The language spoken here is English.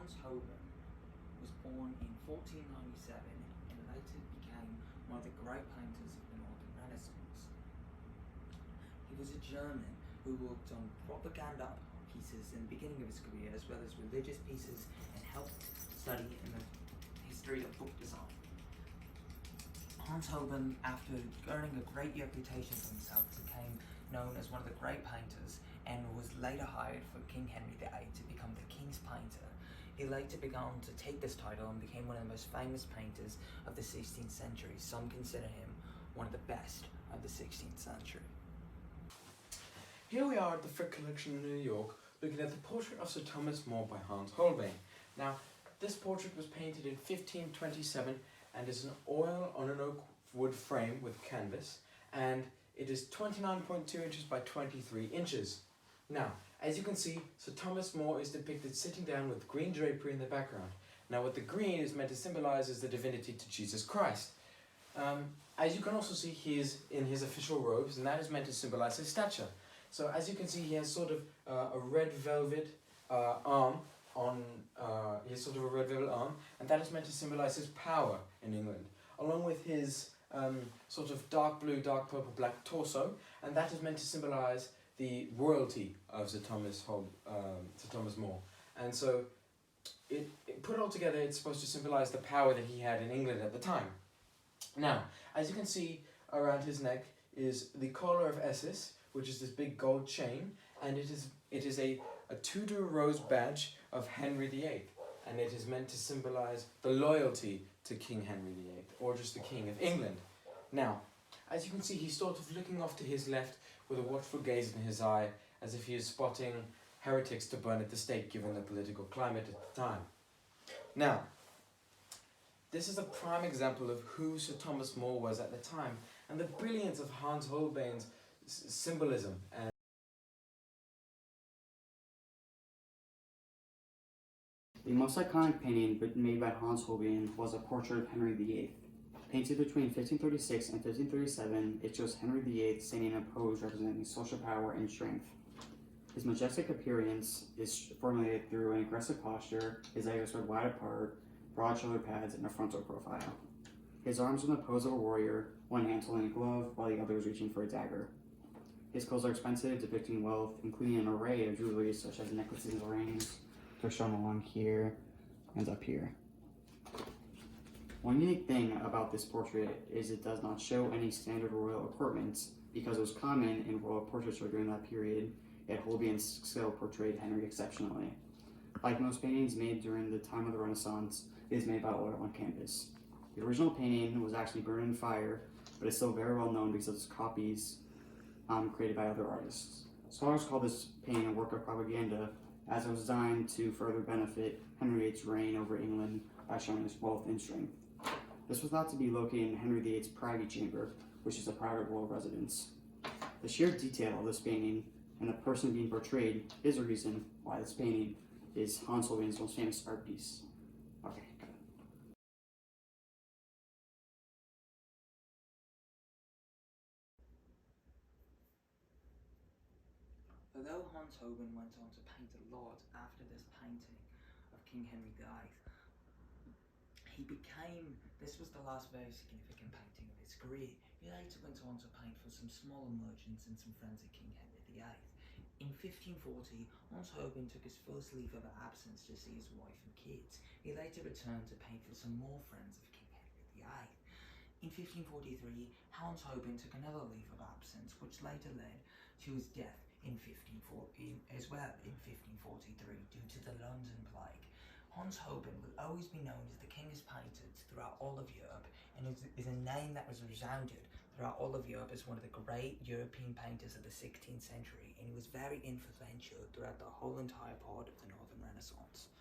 Hans Holbein was born in 1497 and later became one of the great painters of the Northern Renaissance. He was a German who worked on propaganda pieces in the beginning of his career, as well as religious pieces, and helped study in the history of book design. Hans Holbein, after earning a great reputation for himself, became known as one of the great painters and was later hired for King Henry VIII to become the King's Painter. He later began to take this title and became one of the most famous painters of the 16th century. Some consider him one of the best of the 16th century. Here we are at the Frick Collection in New York, looking at the portrait of Sir Thomas More by Hans Holbein. Now, this portrait was painted in 1527 and is an oil on an oak wood frame with canvas, and it is 29.2 inches by 23 inches. Now, as you can see, Sir Thomas More is depicted sitting down with green drapery in the background. Now, what the green is meant to symbolize is the divinity to Jesus Christ. As you can also see, he is in his official robes, and that is meant to symbolize his stature. So, as you can see, he has sort of a red velvet arm on and that is meant to symbolize his power in England, along with his sort of dark blue, dark purple, black torso, and that is meant to symbolize the royalty of Sir Thomas More. And so, put all together, it's supposed to symbolize the power that he had in England at the time. Now, as you can see, around his neck is the collar of Essex, which is this big gold chain, and it is a Tudor rose badge of Henry VIII, and it is meant to symbolize the loyalty to King Henry VIII, or just the King of England. Now, as you can see, he's sort of looking off to his left with a watchful gaze in his eye, as if he is spotting heretics to burn at the stake given the political climate at the time. Now, this is a prime example of who Sir Thomas More was at the time, and the brilliance of Hans Holbein's symbolism. And the most iconic painting made by Hans Holbein was a portrait of Henry VIII. Painted between 1536 and 1537, it shows Henry VIII standing in a pose representing social power and strength. His majestic appearance is formulated through an aggressive posture, his legs are wide apart, broad shoulder pads, and a frontal profile. His arms are in the pose of a warrior, one hand holding a glove while the other is reaching for a dagger. His clothes are expensive, depicting wealth, including an array of jewelry such as necklaces and rings. They're shown along here and up here. One unique thing about this portrait is it does not show any standard royal equipment, because it was common in royal portraiture during that period, yet Holbein's skill portrayed Henry exceptionally. Like most paintings made during the time of the Renaissance, it is made by oil on canvas. The original painting was actually burned in fire, but is still very well known because of its copies created by other artists. Scholars call this painting a work of propaganda, as it was designed to further benefit Henry VIII's reign over England by showing his wealth and strength. This was thought to be located in Henry VIII's privy chamber, which is a private royal residence. The sheer detail of this painting and the person being portrayed is a reason why this painting is Hans Holbein's most famous art piece. Okay, good. Although Hans Holbein went on to paint a lot after this painting of King Henry VIII, this was the last very significant painting of his career. He later went on to paint for some smaller merchants and some friends of King Henry VIII. In 1540, Hans Holbein took his first leave of absence to see his wife and kids. He later returned to paint for some more friends of King Henry VIII. In 1543, Hans Holbein took another leave of absence, which later led to his death in 1540 as well, in 1543, due to the London plague. Hans Holbein will always be known as the King of Painters throughout all of Europe, and is a name that was resounded throughout all of Europe as one of the great European painters of the 16th century, and he was very influential throughout the whole entire part of the Northern Renaissance.